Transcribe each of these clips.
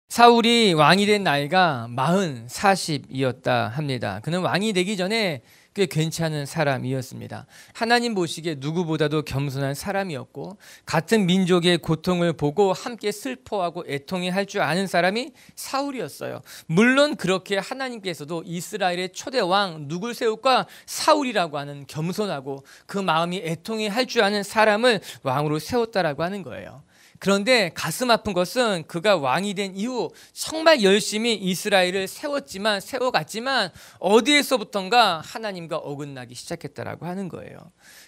사울이 왕이 된 나이가 40이었다 합니다. 그는 왕이 되기 전에 꽤 괜찮은 사람이었습니다. 하나님 보시기에 누구보다도 겸손한 사람이었고, 같은 민족의 고통을 보고 함께 슬퍼하고 애통해할 줄 아는 사람이 사울이었어요. 물론 그렇게 하나님께서도 이스라엘의 초대 왕 누굴 세울까? 사울이라고 하는 겸손하고 그 마음이 애통해할 줄 아는 사람을 왕으로 세웠다라고 하는 거예요. 그런데 가슴 아픈 것은 그가 왕이 된 이후 정말 열심히 이스라엘을 세워갔지만 어디에서부턴가 하나님과 어긋나기 시작했다라고 하는 거예요.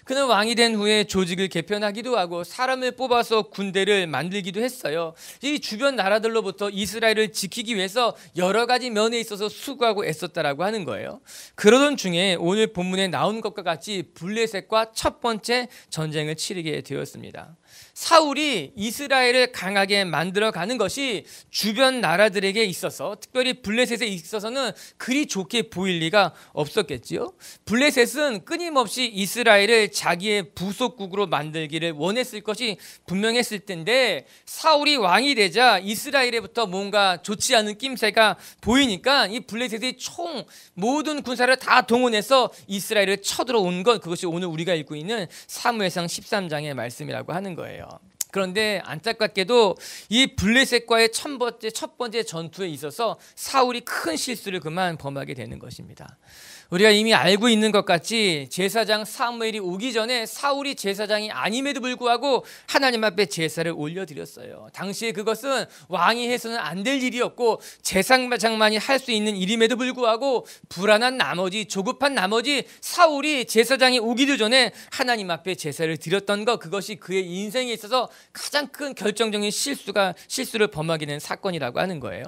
그는 왕이 된 후에 조직을 개편하기도 하고 사람을 뽑아서 군대를 만들기도 했어요. 이 주변 나라들로부터 이스라엘을 지키기 위해서 여러 가지 면에 있어서 수고하고 애썼다라고 하는 거예요. 그러던 중에 오늘 본문에 나온 것과 같이 블레셋과 첫 번째 전쟁을 치르게 되었습니다. 사울이 이스라엘을 강하게 만들어가는 것이 주변 나라들에게 있어서, 특별히 블레셋에 있어서는 그리 좋게 보일 리가 없었겠지요. 블레셋은 끊임없이 이스라엘을 자기의 부속국으로 만들기를 원했을 것이 분명했을 텐데, 사울이 왕이 되자 이스라엘에부터 뭔가 좋지 않은 낌새가 보이니까 이 블레셋이 모든 군사를 다 동원해서 이스라엘을 쳐들어온 것, 그것이 오늘 우리가 읽고 있는 사무엘상 13장의 말씀이라고 하는 거예요. 그런데 안타깝게도 이 블레셋과의 첫 번째 전투에 있어서 사울이 큰 실수를 그만 범하게 되는 것입니다. 우리가 이미 알고 있는 것 같이 제사장 사무엘이 오기 전에 사울이 제사장이 아님에도 불구하고 하나님 앞에 제사를 올려드렸어요. 당시에 그것은 왕이 해서는 안 될 일이었고 제사장만이 할 수 있는 일임에도 불구하고 불안한 나머지, 조급한 나머지 사울이 제사장이 오기도 전에 하나님 앞에 제사를 드렸던 것, 그것이 그의 인생에 있어서 가장 큰 결정적인 실수를 범하게 된 사건이라고 하는 거예요.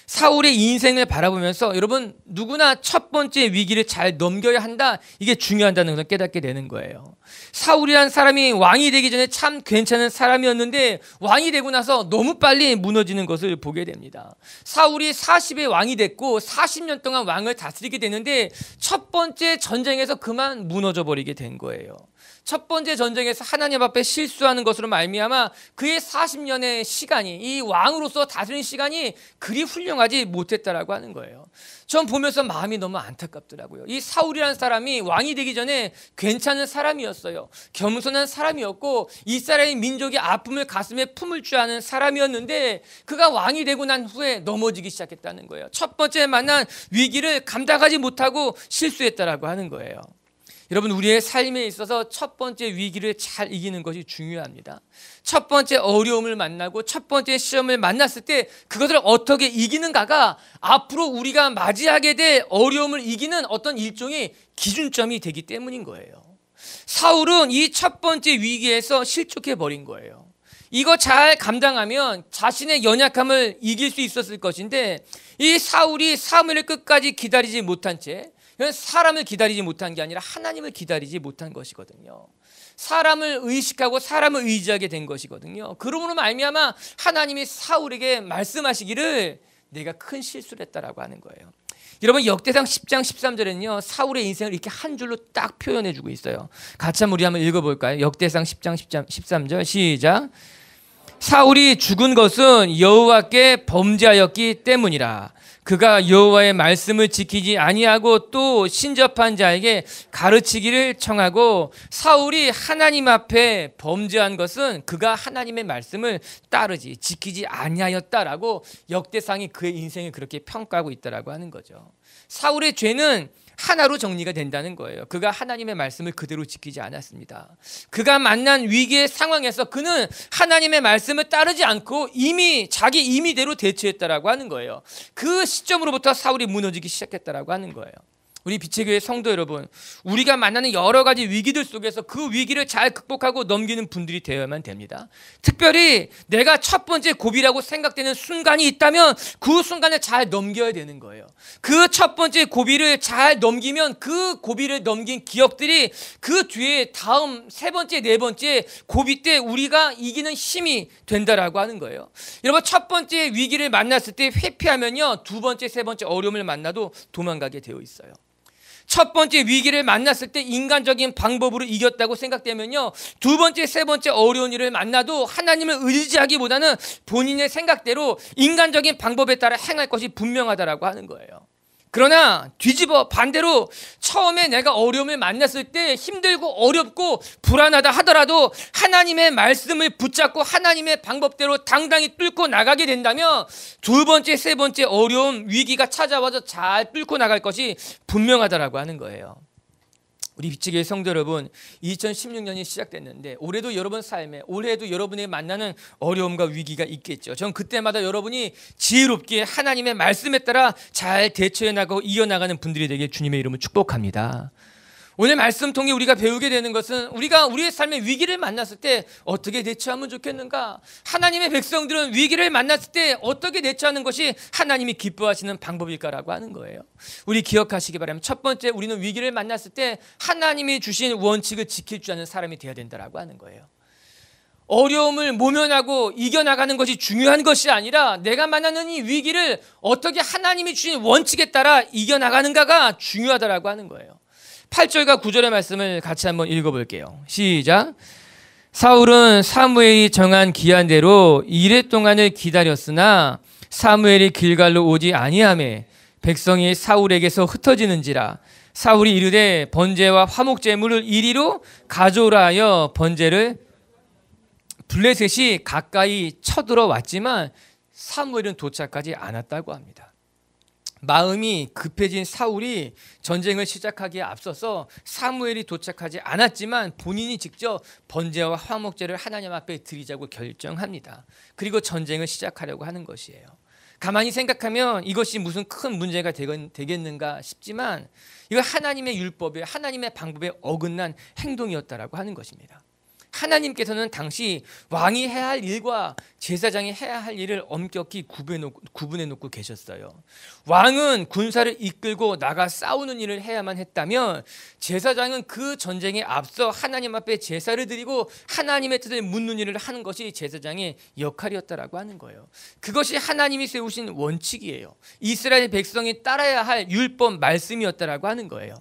사울의 인생을 바라보면서 여러분, 누구나 첫 번째 위기를 잘 넘겨야 한다, 이게 중요하다는 것을 깨닫게 되는 거예요. 사울이란 사람이 왕이 되기 전에 참 괜찮은 사람이었는데 왕이 되고 나서 너무 빨리 무너지는 것을 보게 됩니다. 사울이 40에 왕이 됐고 40년 동안 왕을 다스리게 되는데 첫 번째 전쟁에서 그만 무너져 버리게 된 거예요. 첫 번째 전쟁에서 하나님 앞에 실수하는 것으로 말미암아 그의 40년의 시간이, 이 왕으로서 다스린 시간이 그리 훌륭하지 못했다라고 하는 거예요. 전 보면서 마음이 너무 안타깝더라고요. 이 사울이라는 사람이 왕이 되기 전에 괜찮은 사람이었어요. 겸손한 사람이었고 이스라엘 민족의 아픔을 가슴에 품을 줄 아는 사람이었는데 그가 왕이 되고 난 후에 넘어지기 시작했다는 거예요. 첫 번째 만난 위기를 감당하지 못하고 실수했다라고 하는 거예요. 여러분, 우리의 삶에 있어서 첫 번째 위기를 잘 이기는 것이 중요합니다. 첫 번째 어려움을 만나고 첫 번째 시험을 만났을 때 그것을 어떻게 이기는가가 앞으로 우리가 맞이하게 될 어려움을 이기는 어떤 일종의 기준점이 되기 때문인 거예요. 사울은 이 첫 번째 위기에서 실족해버린 거예요. 이거 잘 감당하면 자신의 연약함을 이길 수 있었을 것인데, 이 사울이 사무엘을 끝까지 기다리지 못한 채, 사람을 기다리지 못한 게 아니라 하나님을 기다리지 못한 것이거든요. 사람을 의식하고 사람을 의지하게 된 것이거든요. 그러므로 말미암아 하나님이 사울에게 말씀하시기를 내가 큰 실수를 했다라고 하는 거예요. 여러분, 역대상 10장 13절에는요 사울의 인생을 이렇게 한 줄로 딱 표현해 주고 있어요. 같이 한번 우리 한번 읽어볼까요? 역대상 10장 13절 시작. 사울이 죽은 것은 여호와께 범죄하였기 때문이라. 그가 여호와의 말씀을 지키지 아니하고 또 신접한 자에게 가르치기를 청하고, 사울이 하나님 앞에 범죄한 것은 그가 하나님의 말씀을 지키지 아니하였다라고 역대상이 그의 인생을 그렇게 평가하고 있다라고 하는 거죠. 사울의 죄는 하나로 정리가 된다는 거예요. 그가 하나님의 말씀을 그대로 지키지 않았습니다. 그가 만난 위기의 상황에서 그는 하나님의 말씀을 따르지 않고 이미 자기 임의대로 대처했다라고 하는 거예요. 그 시점으로부터 사울이 무너지기 시작했다라고 하는 거예요. 우리 빛의 교회 성도 여러분, 우리가 만나는 여러 가지 위기들 속에서 그 위기를 잘 극복하고 넘기는 분들이 되어야만 됩니다. 특별히 내가 첫 번째 고비라고 생각되는 순간이 있다면 그 순간을 잘 넘겨야 되는 거예요. 그 첫 번째 고비를 잘 넘기면 그 고비를 넘긴 기억들이 그 뒤에 다음 세 번째, 네 번째 고비 때 우리가 이기는 힘이 된다라고 하는 거예요. 여러분, 첫 번째 위기를 만났을 때 회피하면요 두 번째, 세 번째 어려움을 만나도 도망가게 되어 있어요. 첫 번째 위기를 만났을 때 인간적인 방법으로 이겼다고 생각되면요, 두 번째, 세 번째 어려운 일을 만나도 하나님을 의지하기보다는 본인의 생각대로 인간적인 방법에 따라 행할 것이 분명하다라고 하는 거예요. 그러나 뒤집어 반대로 처음에 내가 어려움을 만났을 때 힘들고 어렵고 불안하다 하더라도 하나님의 말씀을 붙잡고 하나님의 방법대로 당당히 뚫고 나가게 된다면 두 번째, 세 번째 어려움, 위기가 찾아와서 잘 뚫고 나갈 것이 분명하다라고 하는 거예요. 우리 빛의 성도 여러분, 2016년이 시작됐는데 올해도 여러분 삶에, 올해도 여러분이 만나는 어려움과 위기가 있겠죠. 전 그때마다 여러분이 지혜롭게 하나님의 말씀에 따라 잘 대처해 나가고 이어나가는 분들이 되길 주님의 이름으로 축복합니다. 오늘 말씀 통해 우리가 배우게 되는 것은 우리가 우리의 삶의 위기를 만났을 때 어떻게 대처하면 좋겠는가? 하나님의 백성들은 위기를 만났을 때 어떻게 대처하는 것이 하나님이 기뻐하시는 방법일까라고 하는 거예요. 우리 기억하시기 바랍니다. 첫 번째, 우리는 위기를 만났을 때 하나님이 주신 원칙을 지킬 줄 아는 사람이 되어야 된다라고 하는 거예요. 어려움을 모면하고 이겨나가는 것이 중요한 것이 아니라 내가 만나는 이 위기를 어떻게 하나님이 주신 원칙에 따라 이겨나가는가가 중요하다라고 하는 거예요. 8절과 9절의 말씀을 같이 한번 읽어볼게요. 시작. 사울은 사무엘이 정한 기한대로 이레 동안을 기다렸으나 사무엘이 길갈로 오지 아니하매 백성이 사울에게서 흩어지는지라. 사울이 이르되 번제와 화목 제물을 이리로 가져오라 하여 번제를 블레셋이 가까이 쳐들어왔지만 사무엘은 도착하지 않았다고 합니다. 마음이 급해진 사울이 전쟁을 시작하기에 앞서서 사무엘이 도착하지 않았지만 본인이 직접 번제와 화목제를 하나님 앞에 드리자고 결정합니다. 그리고 전쟁을 시작하려고 하는 것이에요. 가만히 생각하면 이것이 무슨 큰 문제가 되겠는가 싶지만 이거 하나님의 율법에, 하나님의 방법에 어긋난 행동이었다라고 하는 것입니다. 하나님께서는 당시 왕이 해야 할 일과 제사장이 해야 할 일을 엄격히 구분해 놓고 계셨어요. 왕은 군사를 이끌고 나가 싸우는 일을 해야만 했다면 제사장은 그 전쟁에 앞서 하나님 앞에 제사를 드리고 하나님의 뜻을 묻는 일을 하는 것이 제사장의 역할이었다라고 하는 거예요. 그것이 하나님이 세우신 원칙이에요. 이스라엘 백성이 따라야 할 율법 말씀이었다라고 하는 거예요.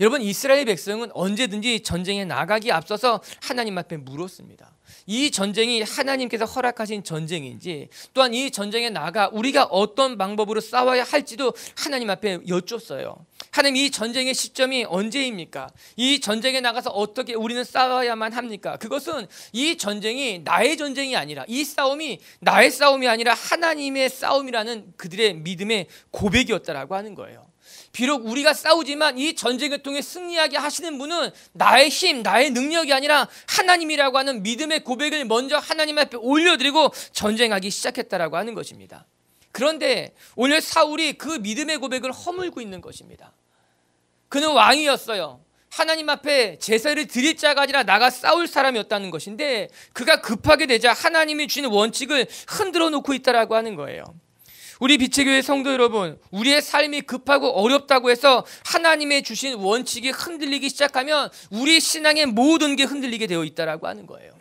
여러분, 이스라엘 백성은 언제든지 전쟁에 나가기 앞서서 하나님 앞에 물었습니다. 이 전쟁이 하나님께서 허락하신 전쟁인지, 또한 이 전쟁에 나가 우리가 어떤 방법으로 싸워야 할지도 하나님 앞에 여쭙어요. 하나님, 이 전쟁의 시점이 언제입니까? 이 전쟁에 나가서 어떻게 우리는 싸워야만 합니까? 그것은 이 전쟁이 나의 전쟁이 아니라, 이 싸움이 나의 싸움이 아니라 하나님의 싸움이라는 그들의 믿음의 고백이었다라고 하는 거예요. 비록 우리가 싸우지만 이 전쟁을 통해 승리하게 하시는 분은 나의 힘, 나의 능력이 아니라 하나님이라고 하는 믿음의 고백을 먼저 하나님 앞에 올려드리고 전쟁하기 시작했다라고 하는 것입니다. 그런데 오늘 사울이 그 믿음의 고백을 허물고 있는 것입니다. 그는 왕이었어요. 하나님 앞에 제사를 드릴 자가 아니라 나가 싸울 사람이었다는 것인데 그가 급하게 되자 하나님이 주신 원칙을 흔들어 놓고 있다라고 하는 거예요. 우리 빛의 교회 성도 여러분, 우리의 삶이 급하고 어렵다고 해서 하나님의 주신 원칙이 흔들리기 시작하면 우리 신앙의 모든 게 흔들리게 되어 있다라고 하는 거예요.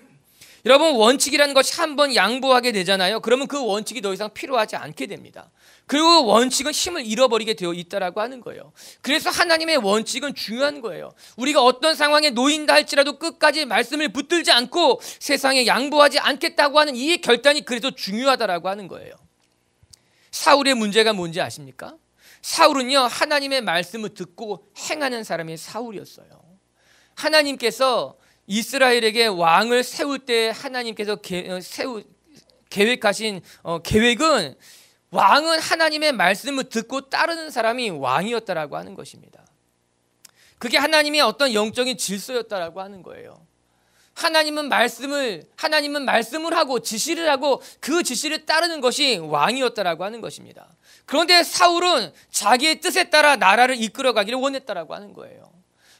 여러분, 원칙이라는 것이 한번 양보하게 되잖아요. 그러면 그 원칙이 더 이상 필요하지 않게 됩니다. 그리고 원칙은 힘을 잃어버리게 되어 있다라고 하는 거예요. 그래서 하나님의 원칙은 중요한 거예요. 우리가 어떤 상황에 놓인다 할지라도 끝까지 말씀을 붙들지 않고 세상에 양보하지 않겠다고 하는 이 결단이 그래서 중요하다라고 하는 거예요. 사울의 문제가 뭔지 아십니까? 사울은요, 하나님의 말씀을 듣고 행하는 사람이 사울이었어요. 하나님께서 이스라엘에게 왕을 세울 때 하나님께서 계획하신 계획은 왕은 하나님의 말씀을 듣고 따르는 사람이 왕이었다라고 하는 것입니다. 그게 하나님의 어떤 영적인 질서였다라고 하는 거예요. 하나님은 말씀을 하고 지시를 하고 그 지시를 따르는 것이 왕이었다라고 하는 것입니다. 그런데 사울은 자기의 뜻에 따라 나라를 이끌어가기를 원했다라고 하는 거예요.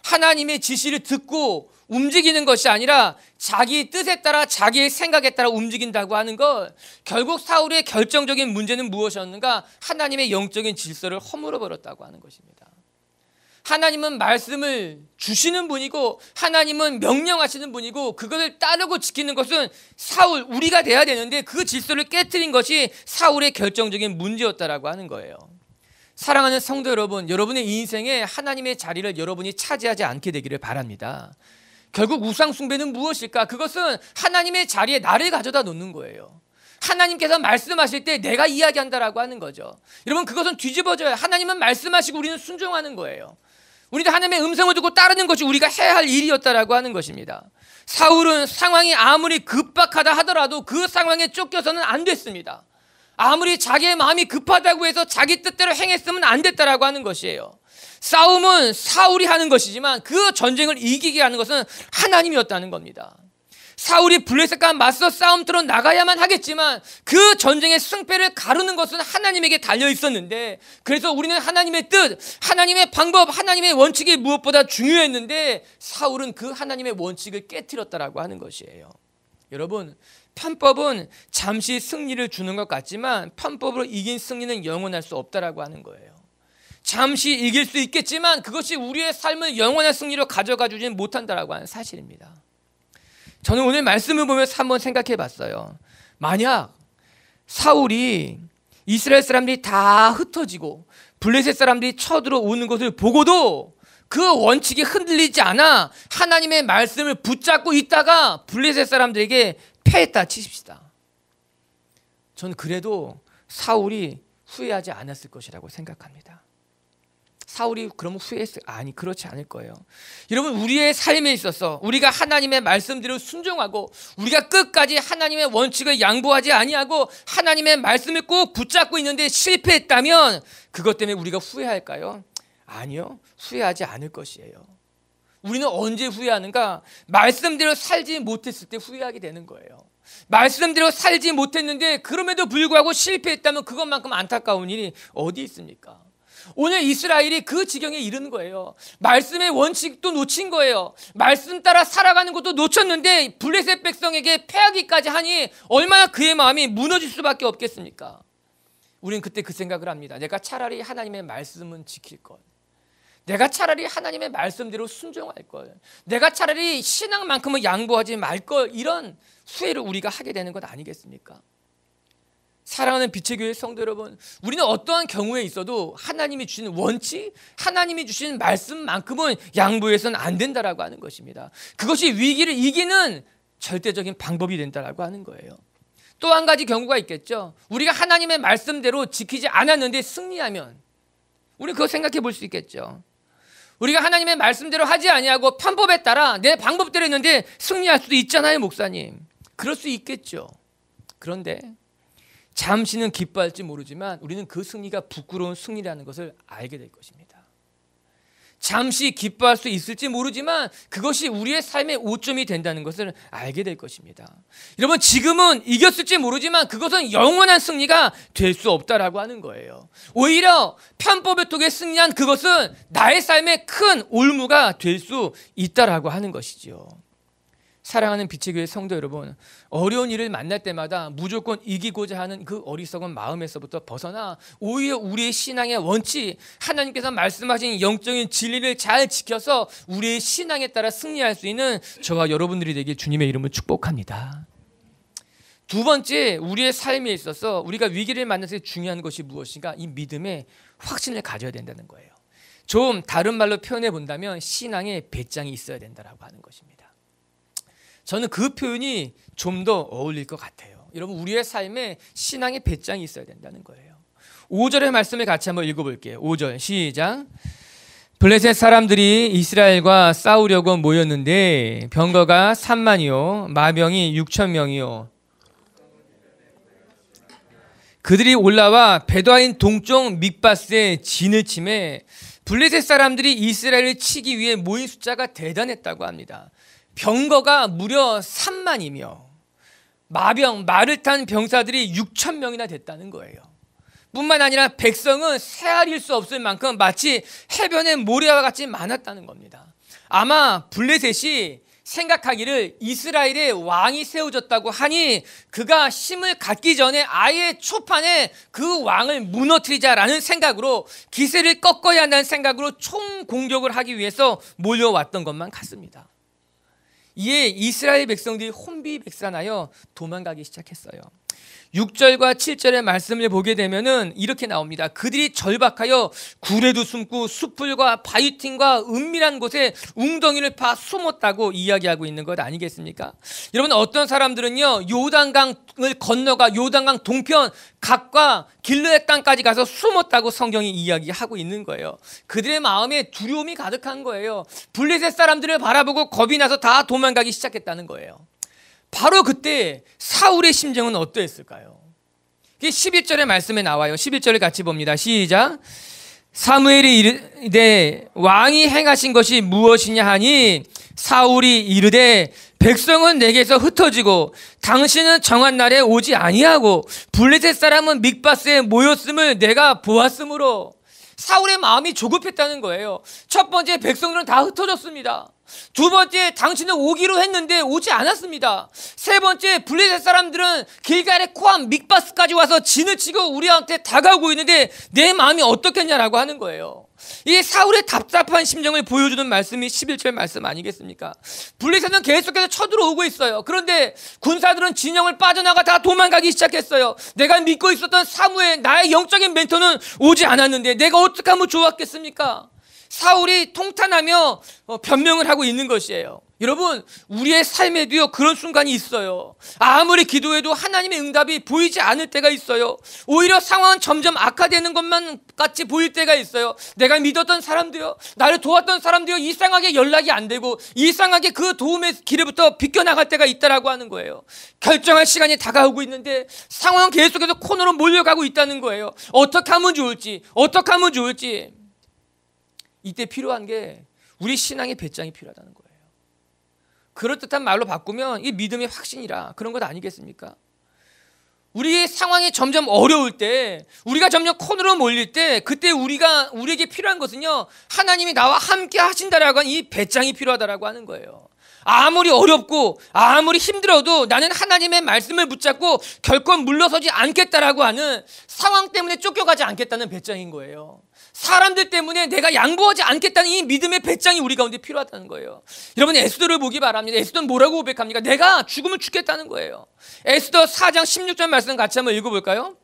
하나님의 지시를 듣고 움직이는 것이 아니라 자기 뜻에 따라 자기의 생각에 따라 움직인다고 하는 것, 결국 사울의 결정적인 문제는 무엇이었는가? 하나님의 영적인 질서를 허물어 버렸다고 하는 것입니다. 하나님은 말씀을 주시는 분이고 하나님은 명령하시는 분이고 그것을 따르고 지키는 것은 사울, 우리가 돼야 되는데 그 질서를 깨트린 것이 사울의 결정적인 문제였다라고 하는 거예요. 사랑하는 성도 여러분, 여러분의 인생에 하나님의 자리를 여러분이 차지하지 않게 되기를 바랍니다. 결국 우상 숭배는 무엇일까? 그것은 하나님의 자리에 나를 가져다 놓는 거예요. 하나님께서 말씀하실 때 내가 이야기한다라고 하는 거죠. 여러분, 그것은 뒤집어져요. 하나님은 말씀하시고 우리는 순종하는 거예요. 우리도 하나님의 음성을 듣고 따르는 것이 우리가 해야 할 일이었다라고 하는 것입니다. 사울은 상황이 아무리 급박하다 하더라도 그 상황에 쫓겨서는 안 됐습니다. 아무리 자기의 마음이 급하다고 해서 자기 뜻대로 행했으면 안 됐다라고 하는 것이에요. 싸움은 사울이 하는 것이지만 그 전쟁을 이기게 하는 것은 하나님이었다는 겁니다. 사울이 블레셋과 맞서 싸움터로 나가야만 하겠지만 그 전쟁의 승패를 가르는 것은 하나님에게 달려 있었는데, 그래서 우리는 하나님의 뜻, 하나님의 방법, 하나님의 원칙이 무엇보다 중요했는데 사울은 그 하나님의 원칙을 깨트렸다라고 하는 것이에요. 여러분, 편법은 잠시 승리를 주는 것 같지만 편법으로 이긴 승리는 영원할 수 없다라고 하는 거예요. 잠시 이길 수 있겠지만 그것이 우리의 삶을 영원한 승리로 가져가 주지는 못한다라고 하는 사실입니다. 저는 오늘 말씀을 보면서 한번 생각해 봤어요. 만약 사울이 이스라엘 사람들이 다 흩어지고 블레셋 사람들이 쳐들어오는 것을 보고도 그 원칙이 흔들리지 않아 하나님의 말씀을 붙잡고 있다가 블레셋 사람들에게 패했다 치십시다. 저는 그래도 사울이 후회하지 않았을 것이라고 생각합니다. 사울이 그러면 후회했어요? 아니, 그렇지 않을 거예요. 여러분, 우리의 삶에 있어서 우리가 하나님의 말씀대로 순종하고 우리가 끝까지 하나님의 원칙을 양보하지 아니하고 하나님의 말씀을 꼭 붙잡고 있는데 실패했다면 그것 때문에 우리가 후회할까요? 아니요, 후회하지 않을 것이에요. 우리는 언제 후회하는가? 말씀대로 살지 못했을 때 후회하게 되는 거예요. 말씀대로 살지 못했는데 그럼에도 불구하고 실패했다면 그것만큼 안타까운 일이 어디 있습니까? 오늘 이스라엘이 그 지경에 이른 거예요. 말씀의 원칙도 놓친 거예요. 말씀 따라 살아가는 것도 놓쳤는데 블레셋 백성에게 패하기까지 하니 얼마나 그의 마음이 무너질 수밖에 없겠습니까? 우리는 그때 그 생각을 합니다. 내가 차라리 하나님의 말씀은 지킬 것, 내가 차라리 하나님의 말씀대로 순종할 걸, 내가 차라리 신앙만큼은 양보하지 말 걸, 이런 후회를 우리가 하게 되는 것 아니겠습니까? 사랑하는 빛의 교회 성도 여러분, 우리는 어떠한 경우에 있어도 하나님이 주신 원칙, 하나님이 주신 말씀만큼은 양보해서는 안 된다라고 하는 것입니다. 그것이 위기를 이기는 절대적인 방법이 된다라고 하는 거예요. 또 한 가지 경우가 있겠죠. 우리가 하나님의 말씀대로 지키지 않았는데 승리하면 우리 그거 생각해 볼 수 있겠죠. 우리가 하나님의 말씀대로 하지 아니하고 편법에 따라 내 방법대로 했는데 승리할 수도 있잖아요, 목사님. 그럴 수 있겠죠. 그런데 잠시는 기뻐할지 모르지만 우리는 그 승리가 부끄러운 승리라는 것을 알게 될 것입니다. 잠시 기뻐할 수 있을지 모르지만 그것이 우리의 삶의 오점이 된다는 것을 알게 될 것입니다. 여러분, 지금은 이겼을지 모르지만 그것은 영원한 승리가 될 수 없다라고 하는 거예요. 오히려 편법을 통해 승리한 그것은 나의 삶에 큰 올무가 될 수 있다라고 하는 것이지요. 사랑하는 빛의 교회 성도 여러분, 어려운 일을 만날 때마다 무조건 이기고자 하는 그 어리석은 마음에서부터 벗어나 오히려 우리의 신앙의 원칙, 하나님께서 말씀하신 영적인 진리를 잘 지켜서 우리의 신앙에 따라 승리할 수 있는 저와 여러분들이 되길 주님의 이름으로 축복합니다. 두 번째, 우리의 삶에 있어서 우리가 위기를 만났을 때 중요한 것이 무엇인가? 이 믿음의 확신을 가져야 된다는 거예요. 좀 다른 말로 표현해 본다면 신앙의 배짱이 있어야 된다라고 하는 것입니다. 저는 그 표현이 좀 더 어울릴 것 같아요. 여러분, 우리의 삶에 신앙의 배짱이 있어야 된다는 거예요. 5절의 말씀을 같이 한번 읽어볼게요. 5절 시작. 블레셋 사람들이 이스라엘과 싸우려고 모였는데 병거가 3만이요 마병이 6천 명이요 그들이 올라와 베두아인 동쪽 믹바스에 진을 치매 블레셋 사람들이 이스라엘을 치기 위해 모인 숫자가 대단했다고 합니다. 병거가 무려 3만이며 마병, 말을 탄 병사들이 6천 명이나 됐다는 거예요. 뿐만 아니라 백성은 헤아릴 수 없을 만큼 마치 해변의 모래와 같이 많았다는 겁니다. 아마 블레셋이 생각하기를 이스라엘의 왕이 세워졌다고 하니 그가 힘을 갖기 전에 아예 초판에 그 왕을 무너뜨리자라는 생각으로 기세를 꺾어야 한다는 생각으로 총공격을 하기 위해서 몰려왔던 것만 같습니다. 이에 이스라엘 백성들이 혼비백산하여 도망가기 시작했어요. 6절과 7절의 말씀을 보게 되면은 이렇게 나옵니다. 그들이 절박하여 굴에도 숨고 숲풀과 바위틈과 은밀한 곳에 웅덩이를 파 숨었다고 이야기하고 있는 것 아니겠습니까? 여러분, 어떤 사람들은요, 요단강을 건너가 요단강 동편 각과 길르앗 땅까지 가서 숨었다고 성경이 이야기하고 있는 거예요. 그들의 마음에 두려움이 가득한 거예요. 블레셋 사람들을 바라보고 겁이 나서 다 도망가기 시작했다는 거예요. 바로 그때 사울의 심정은 어떠했을까요? 11절의 말씀에 나와요. 11절을 같이 봅니다. 시작. 사무엘이 이르되 왕이 행하신 것이 무엇이냐 하니 사울이 이르되 백성은 내게서 흩어지고 당신은 정한 날에 오지 아니하고 블레셋 사람은 mik바스에 모였음을 내가 보았으므로. 사울의 마음이 조급했다는 거예요. 첫 번째, 백성들은 다 흩어졌습니다. 두 번째, 당신은 오기로 했는데 오지 않았습니다. 세 번째, 블레셋 사람들은 길갈의 코암 mik바스까지 와서 진을 치고 우리한테 다가오고 있는데 내 마음이 어떻겠냐라고 하는 거예요. 이 사울의 답답한 심정을 보여주는 말씀이 11절 말씀 아니겠습니까? 블레셋은 계속해서 쳐들어오고 있어요. 그런데 군사들은 진영을 빠져나가 다 도망가기 시작했어요. 내가 믿고 있었던 사무엘, 나의 영적인 멘토는 오지 않았는데 내가 어떻게 하면 좋았겠습니까? 사울이 통탄하며 변명을 하고 있는 것이에요. 여러분, 우리의 삶에도요, 그런 순간이 있어요. 아무리 기도해도 하나님의 응답이 보이지 않을 때가 있어요. 오히려 상황은 점점 악화되는 것만 같이 보일 때가 있어요. 내가 믿었던 사람도요, 나를 도왔던 사람도요, 이상하게 연락이 안 되고 이상하게 그 도움의 길에부터 비껴나갈 때가 있다라고 하는 거예요. 결정할 시간이 다가오고 있는데 상황은 계속해서 코너로 몰려가고 있다는 거예요. 어떻게 하면 좋을지, 어떻게 하면 좋을지. 이때 필요한 게 우리 신앙의 배짱이 필요하다는 거예요. 그럴듯한 말로 바꾸면 이 믿음의 확신이라 그런 것 아니겠습니까? 우리의 상황이 점점 어려울 때, 우리가 점점 코너로 몰릴 때, 그때 우리에게 필요한 것은요, 하나님이 나와 함께 하신다라고 하는 이 배짱이 필요하다라고 하는 거예요. 아무리 어렵고 아무리 힘들어도 나는 하나님의 말씀을 붙잡고 결코 물러서지 않겠다라고 하는, 상황 때문에 쫓겨가지 않겠다는 배짱인 거예요. 사람들 때문에 내가 양보하지 않겠다는 이 믿음의 배짱이 우리 가운데 필요하다는 거예요. 여러분, 에스더를 보기 바랍니다. 에스더는 뭐라고 고백합니까? 내가 죽으면 죽겠다는 거예요. 에스더 4장 16절 말씀 같이 한번 읽어볼까요?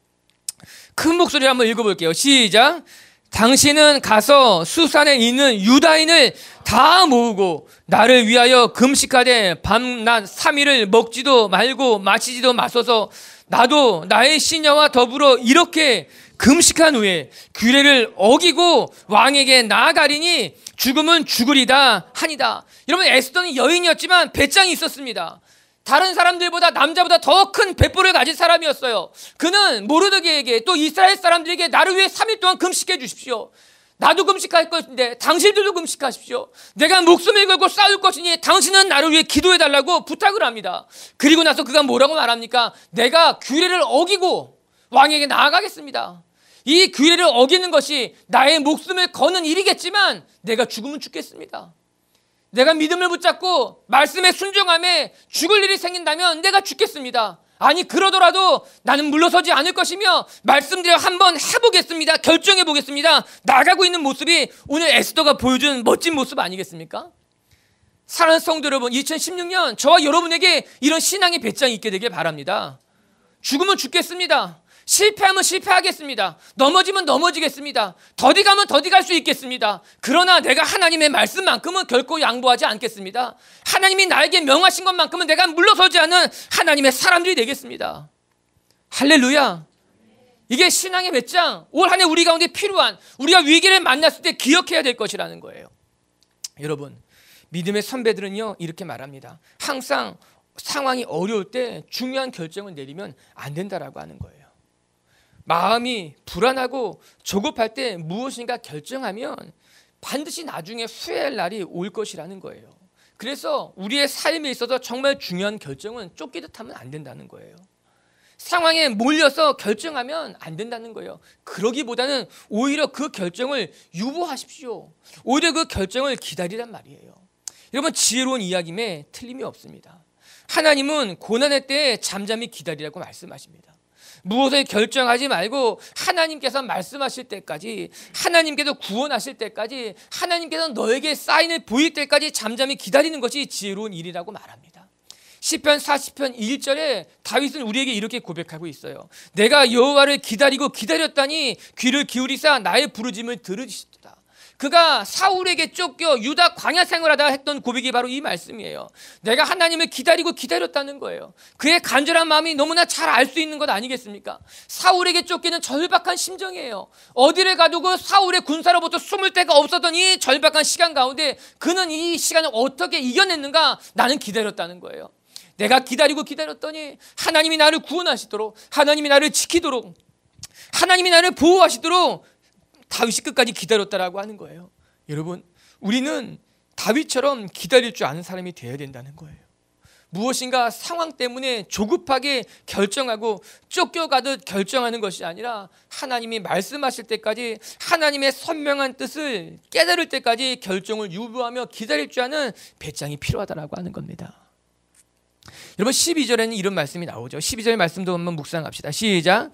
큰 목소리로 한번 읽어볼게요. 시작. 당신은 가서 수산에 있는 유다인을 다 모으고 나를 위하여 금식하되 밤낮 3일을 먹지도 말고 마시지도 마소서. 나도 나의 시녀와 더불어 이렇게 금식한 후에 규례를 어기고 왕에게 나아가리니 죽음은 죽으리다 하니다. 여러분, 에스더는 여인이었지만 배짱이 있었습니다. 다른 사람들보다, 남자보다 더 큰 뱃볼을 가진 사람이었어요. 그는 모르드게에게, 또 이스라엘 사람들에게 나를 위해 3일 동안 금식해 주십시오. 나도 금식할 것인데 당신들도 금식하십시오. 내가 목숨을 걸고 싸울 것이니 당신은 나를 위해 기도해 달라고 부탁을 합니다. 그리고 나서 그가 뭐라고 말합니까? 내가 규례를 어기고 왕에게 나아가겠습니다. 이 규례를 어기는 것이 나의 목숨을 거는 일이겠지만 내가 죽으면 죽겠습니다. 내가 믿음을 붙잡고 말씀에 순종함에 죽을 일이 생긴다면 내가 죽겠습니다. 아니, 그러더라도 나는 물러서지 않을 것이며 말씀대로 한번 해보겠습니다. 결정해 보겠습니다. 나가고 있는 모습이 오늘 에스더가 보여준 멋진 모습 아니겠습니까? 사랑하는 성도 여러분, 2016년 저와 여러분에게 이런 신앙의 배짱이 있게 되길 바랍니다. 죽으면 죽겠습니다. 실패하면 실패하겠습니다. 넘어지면 넘어지겠습니다. 더디 가면 더디 갈 수 있겠습니다. 그러나 내가 하나님의 말씀만큼은 결코 양보하지 않겠습니다. 하나님이 나에게 명하신 것만큼은 내가 물러서지 않은 하나님의 사람들이 되겠습니다. 할렐루야. 이게 신앙의 배짱, 올 한 해 우리 가운데 필요한, 우리가 위기를 만났을 때 기억해야 될 것이라는 거예요. 여러분, 믿음의 선배들은요, 이렇게 말합니다. 항상 상황이 어려울 때 중요한 결정을 내리면 안 된다라고 하는 거예요. 마음이 불안하고 조급할 때 무엇인가 결정하면 반드시 나중에 후회할 날이 올 것이라는 거예요. 그래서 우리의 삶에 있어서 정말 중요한 결정은 쫓기듯 하면 안 된다는 거예요. 상황에 몰려서 결정하면 안 된다는 거예요. 그러기보다는 오히려 그 결정을 유보하십시오. 오히려 그 결정을 기다리란 말이에요. 여러분, 지혜로운 이야기에 틀림이 없습니다. 하나님은 고난의 때에 잠잠히 기다리라고 말씀하십니다. 무엇을 결정하지 말고 하나님께서 말씀하실 때까지, 하나님께서 구원하실 때까지, 하나님께서 너에게 사인을 보일 때까지 잠잠히 기다리는 것이 지혜로운 일이라고 말합니다. 시편 40편 1절에 다윗은 우리에게 이렇게 고백하고 있어요. 내가 여호와를 기다리고 기다렸다니 귀를 기울이사 나의 부르짐을 들으시도다. 그가 사울에게 쫓겨 유다 광야 생활하다 했던 고백이 바로 이 말씀이에요. 내가 하나님을 기다리고 기다렸다는 거예요. 그의 간절한 마음이 너무나 잘 알 수 있는 것 아니겠습니까? 사울에게 쫓기는 절박한 심정이에요. 어디를 가도 그 사울의 군사로부터 숨을 데가 없었던 이 절박한 시간 가운데 그는 이 시간을 어떻게 이겨냈는가? 나는 기다렸다는 거예요. 내가 기다리고 기다렸더니 하나님이 나를 구원하시도록, 하나님이 나를 지키도록, 하나님이 나를 보호하시도록 다윗이 끝까지 기다렸다라고 하는 거예요. 여러분, 우리는 다윗처럼 기다릴 줄 아는 사람이 되어야 된다는 거예요. 무엇인가 상황 때문에 조급하게 결정하고 쫓겨가듯 결정하는 것이 아니라 하나님이 말씀하실 때까지, 하나님의 선명한 뜻을 깨달을 때까지 결정을 유보하며 기다릴 줄 아는 배짱이 필요하다라고 하는 겁니다. 여러분, 12절에는 이런 말씀이 나오죠. 12절 말씀도 한번 묵상합시다. 시작.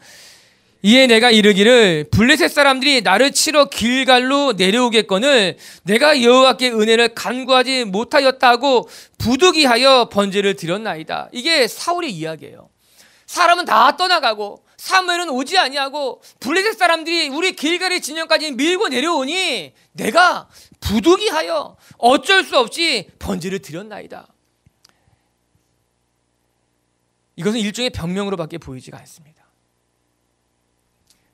이에 내가 이르기를 블레셋 사람들이 나를 치러 길갈로 내려오겠거늘 내가 여호와께 은혜를 간구하지 못하였다고 부득이하여 번제를 드렸나이다. 이게 사울의 이야기예요. 사람은 다 떠나가고 사무엘은 오지 아니하고 블레셋 사람들이 우리 길갈의 진영까지 밀고 내려오니 내가 부득이하여 어쩔 수 없이 번제를 드렸나이다. 이것은 일종의 변명으로밖에 보이지가 않습니다.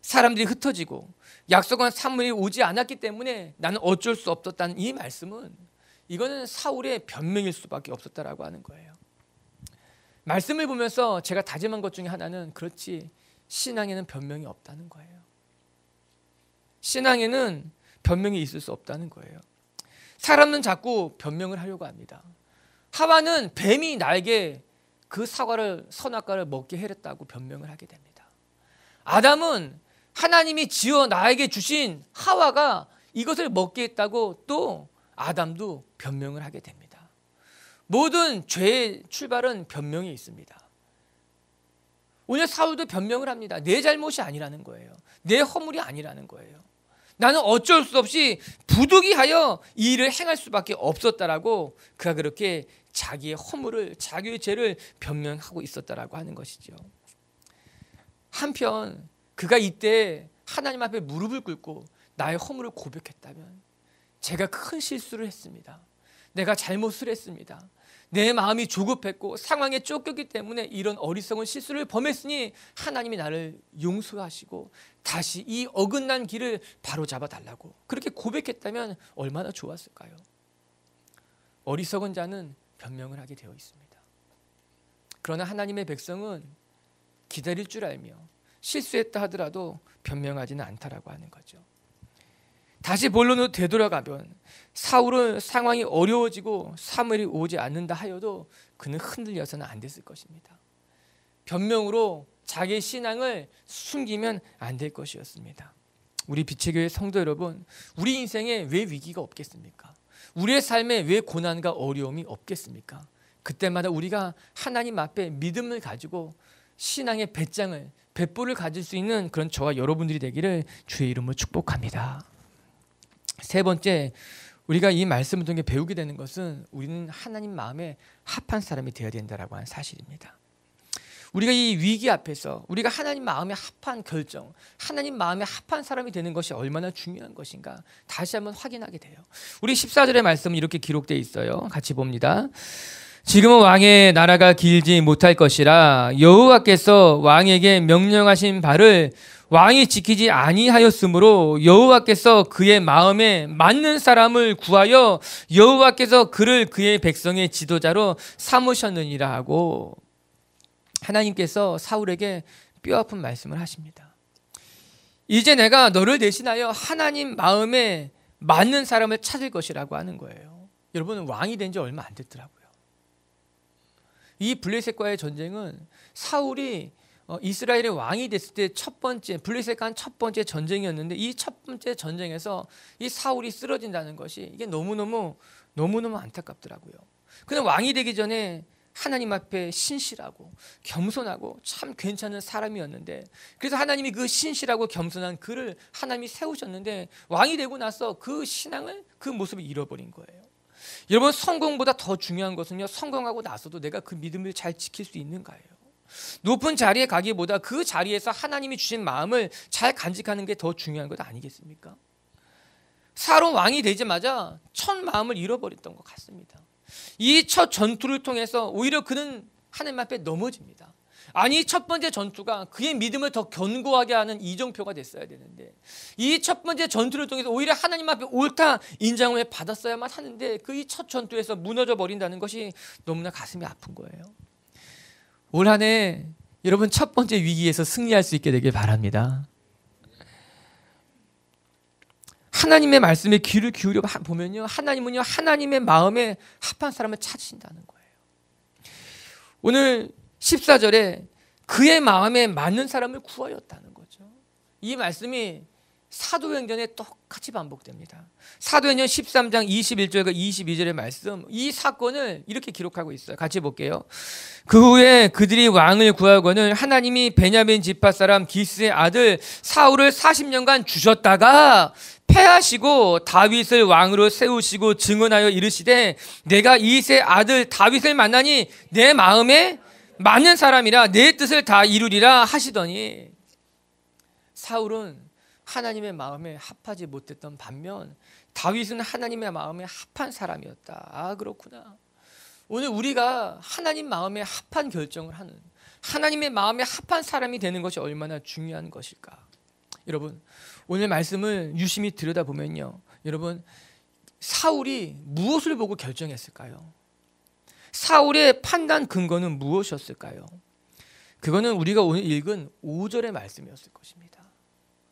사람들이 흩어지고 약속한 사무엘이 오지 않았기 때문에 나는 어쩔 수 없었다는 이 말씀은, 이거는 사울의 변명일 수밖에 없었다라고 하는 거예요. 말씀을 보면서 제가 다짐한 것 중에 하나는, 그렇지, 신앙에는 변명이 없다는 거예요. 신앙에는 변명이 있을 수 없다는 거예요. 사람은 자꾸 변명을 하려고 합니다. 하와는 뱀이 나에게 그 선악과를 먹게 해랬다고 변명을 하게 됩니다. 아담은 하나님이 지어 나에게 주신 하와가 이것을 먹게 했다고 또 아담도 변명을 하게 됩니다. 모든 죄의 출발은 변명에 있습니다. 오늘 사울도 변명을 합니다. 내 잘못이 아니라는 거예요. 내 허물이 아니라는 거예요. 나는 어쩔 수 없이 부득이하여 이 일을 행할 수밖에 없었다라고 그가 그렇게 자기의 허물을, 자기의 죄를 변명하고 있었다라고 하는 것이죠. 한편 그가 이때 하나님 앞에 무릎을 꿇고 나의 허물을 고백했다면, 제가 큰 실수를 했습니다. 내가 잘못을 했습니다. 내 마음이 조급했고 상황에 쫓겼기 때문에 이런 어리석은 실수를 범했으니 하나님이 나를 용서하시고 다시 이 어긋난 길을 바로잡아 달라고 그렇게 고백했다면 얼마나 좋았을까요? 어리석은 자는 변명을 하게 되어 있습니다. 그러나 하나님의 백성은 기다릴 줄 알며 실수했다 하더라도 변명하지는 않다라고 하는 거죠. 다시 본론으로 되돌아가면 사울은 상황이 어려워지고 사무엘이 오지 않는다 하여도 그는 흔들려서는 안 됐을 것입니다. 변명으로 자기의 신앙을 숨기면 안 될 것이었습니다. 우리 빛의 교회 성도 여러분, 우리 인생에 왜 위기가 없겠습니까? 우리의 삶에 왜 고난과 어려움이 없겠습니까? 그때마다 우리가 하나님 앞에 믿음을 가지고 신앙의 배짱을, 뱃불을 가질 수 있는 그런 저와 여러분들이 되기를 주의 이름으로 축복합니다. 세 번째, 우리가 이 말씀을 통해 배우게 되는 것은 우리는 하나님 마음에 합한 사람이 되어야 된다라고 하는 사실입니다. 우리가 이 위기 앞에서 우리가 하나님 마음에 합한 결정, 하나님 마음에 합한 사람이 되는 것이 얼마나 중요한 것인가 다시 한번 확인하게 돼요. 우리 14절의 말씀은 이렇게 기록되어 있어요. 같이 봅니다. 지금은 왕의 나라가 길지 못할 것이라 여호와께서 왕에게 명령하신 바를 왕이 지키지 아니하였으므로 여호와께서 그의 마음에 맞는 사람을 구하여 여호와께서 그를 그의 백성의 지도자로 삼으셨느니라 하고, 하나님께서 사울에게 뼈아픈 말씀을 하십니다. 이제 내가 너를 대신하여 하나님 마음에 맞는 사람을 찾을 것이라고 하는 거예요. 여러분, 왕이 된 지 얼마 안 됐더라고요. 이 블레셋과의 전쟁은 사울이 이스라엘의 왕이 됐을 때 첫 번째, 블레셋과 한 첫 번째 전쟁이었는데, 이 첫 번째 전쟁에서 이 사울이 쓰러진다는 것이 이게 너무너무 안타깝더라고요. 그는 왕이 되기 전에 하나님 앞에 신실하고 겸손하고 참 괜찮은 사람이었는데, 그래서 하나님이 그 신실하고 겸손한 그를 하나님이 세우셨는데 왕이 되고 나서 그 신앙을, 그 모습을 잃어버린 거예요. 여러분, 성공보다 더 중요한 것은요, 성공하고 나서도 내가 그 믿음을 잘 지킬 수 있는가예요. 높은 자리에 가기보다 그 자리에서 하나님이 주신 마음을 잘 간직하는 게 더 중요한 것 아니겠습니까? 사울은 왕이 되자마자 첫 마음을 잃어버렸던 것 같습니다. 이 첫 전투를 통해서 오히려 그는 하나님 앞에 넘어집니다. 아니, 첫 번째 전투가 그의 믿음을 더 견고하게 하는 이정표가 됐어야 되는데, 이 첫 번째 전투를 통해서 오히려 하나님 앞에 옳다 인정을 받았어야만 하는데, 그 이 첫 전투에서 무너져 버린다는 것이 너무나 가슴이 아픈 거예요. 올 한 해 여러분, 첫 번째 위기에서 승리할 수 있게 되길 바랍니다. 하나님의 말씀에 귀를 기울여 보면요, 하나님은요, 하나님의 마음에 합한 사람을 찾으신다는 거예요. 오늘 14절에 그의 마음에 맞는 사람을 구하였다는 거죠. 이 말씀이 사도행전에 똑같이 반복됩니다. 사도행전 13장 21절과 22절의 말씀, 이 사건을 이렇게 기록하고 있어요. 같이 볼게요. 그 후에 그들이 왕을 구하거늘 하나님이 베냐민 지파 사람 기스의 아들 사울을 40년간 주셨다가 패하시고 다윗을 왕으로 세우시고 증언하여 이르시되, 내가 이새의 아들 다윗을 만나니 내 마음에 맞는 사람이라 내 뜻을 다 이루리라 하시더니, 사울은 하나님의 마음에 합하지 못했던 반면 다윗은 하나님의 마음에 합한 사람이었다. 아, 그렇구나. 오늘 우리가 하나님 마음에 합한 결정을 하는, 하나님의 마음에 합한 사람이 되는 것이 얼마나 중요한 것일까. 여러분, 오늘 말씀을 유심히 들여다보면요, 여러분, 사울이 무엇을 보고 결정했을까요? 사울의 판단 근거는 무엇이었을까요? 그거는 우리가 오늘 읽은 5절의 말씀이었을 것입니다.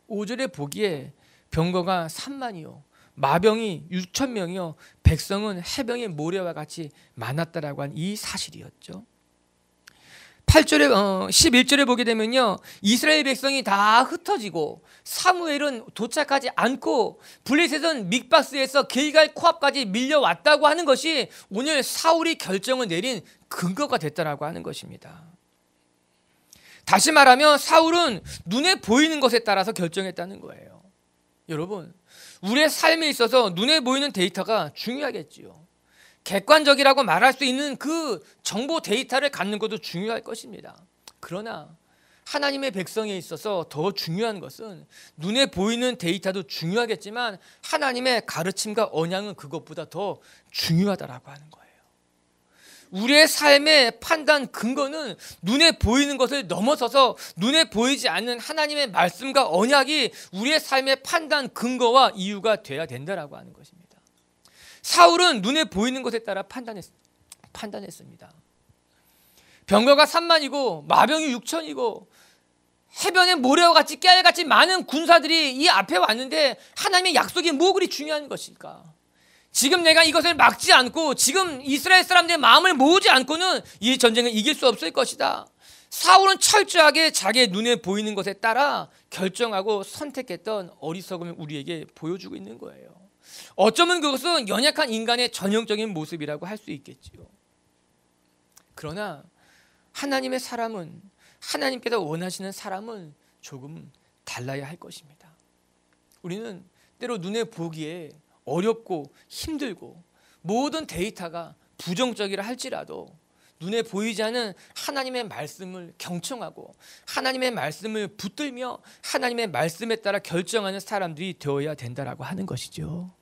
5절에 보기에 병거가 3만이요 마병이 6천 명이요 백성은 해병의 모래와 같이 많았다라고 한 이 사실이었죠. 8절에 11절에 보게 되면요, 이스라엘 백성이 다 흩어지고 사무엘은 도착하지 않고 블레셋은 mik박스에서 길갈 코앞까지 밀려왔다고 하는 것이 오늘 사울이 결정을 내린 근거가 됐다라고 하는 것입니다. 다시 말하면 사울은 눈에 보이는 것에 따라서 결정했다는 거예요. 여러분, 우리의 삶에 있어서 눈에 보이는 데이터가 중요하겠지요. 객관적이라고 말할 수 있는 그 정보 데이터를 갖는 것도 중요할 것입니다. 그러나 하나님의 백성에 있어서 더 중요한 것은, 눈에 보이는 데이터도 중요하겠지만 하나님의 가르침과 언양은 그것보다 더 중요하다라고 하는 거예요. 우리의 삶의 판단 근거는 눈에 보이는 것을 넘어서서 눈에 보이지 않는 하나님의 말씀과 언약이 우리의 삶의 판단 근거와 이유가 돼야 된다라고 하는 것입니다. 사울은 눈에 보이는 것에 따라 판단했습니다. 병거가 3만이고 마병이 6천이고 해변의 모래와 같이 깨알같이 많은 군사들이 이 앞에 왔는데 하나님의 약속이 뭐 그리 중요한 것일까? 지금 내가 이것을 막지 않고 지금 이스라엘 사람들의 마음을 모으지 않고는 이 전쟁을 이길 수 없을 것이다. 사울은 철저하게 자기의 눈에 보이는 것에 따라 결정하고 선택했던 어리석음을 우리에게 보여주고 있는 거예요. 어쩌면 그것은 연약한 인간의 전형적인 모습이라고 할 수 있겠지요. 그러나 하나님의 사람은, 하나님께서 원하시는 사람은 조금 달라야 할 것입니다. 우리는 때로 눈에 보기에 어렵고 힘들고 모든 데이터가 부정적이라 할지라도 눈에 보이지 않는 하나님의 말씀을 경청하고 하나님의 말씀을 붙들며 하나님의 말씀에 따라 결정하는 사람들이 되어야 된다라고 하는 것이죠.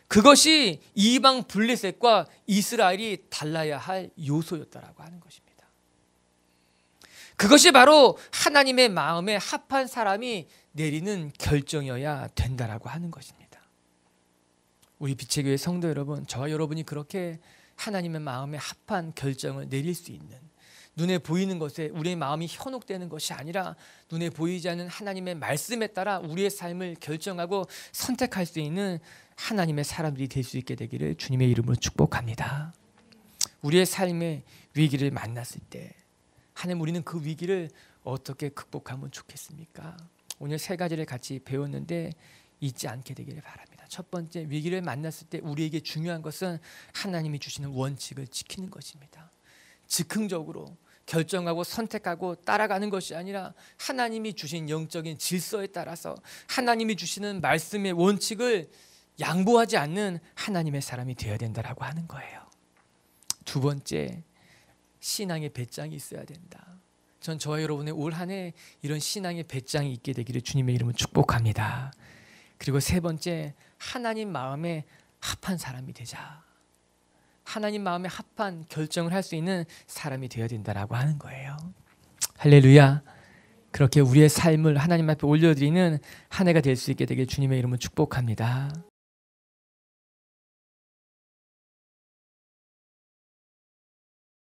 그것이 이방 블레셋과 이스라엘이 달라야 할 요소였다라고 하는 것입니다. 그것이 바로 하나님의 마음에 합한 사람이 내리는 결정이어야 된다라고 하는 것입니다. 우리 빛의 교회 성도 여러분, 저와 여러분이 그렇게 하나님의 마음에 합한 결정을 내릴 수 있는, 눈에 보이는 것에 우리의 마음이 현혹되는 것이 아니라 눈에 보이지 않는 하나님의 말씀에 따라 우리의 삶을 결정하고 선택할 수 있는 하나님의 사람들이 될 수 있게 되기를 주님의 이름으로 축복합니다. 우리의 삶의 위기를 만났을 때 하나님, 우리는 그 위기를 어떻게 극복하면 좋겠습니까? 오늘 세 가지를 같이 배웠는데 잊지 않게 되기를 바랍니다. 첫 번째, 위기를 만났을 때 우리에게 중요한 것은 하나님이 주시는 원칙을 지키는 것입니다. 즉흥적으로 결정하고 선택하고 따라가는 것이 아니라 하나님이 주신 영적인 질서에 따라서 하나님이 주시는 말씀의 원칙을 양보하지 않는 하나님의 사람이 되어야 된다라고 하는 거예요. 두 번째, 신앙의 배짱이 있어야 된다. 전 저와 여러분의 올 한 해 이런 신앙의 배짱이 있게 되기를 주님의 이름으로 축복합니다. 그리고 세 번째, 하나님 마음에 합한 사람이 되자. 하나님 마음에 합한 결정을 할 수 있는 사람이 되어야 된다라고 하는 거예요. 할렐루야. 그렇게 우리의 삶을 하나님 앞에 올려드리는 한 해가 될 수 있게 되길 주님의 이름으로 축복합니다.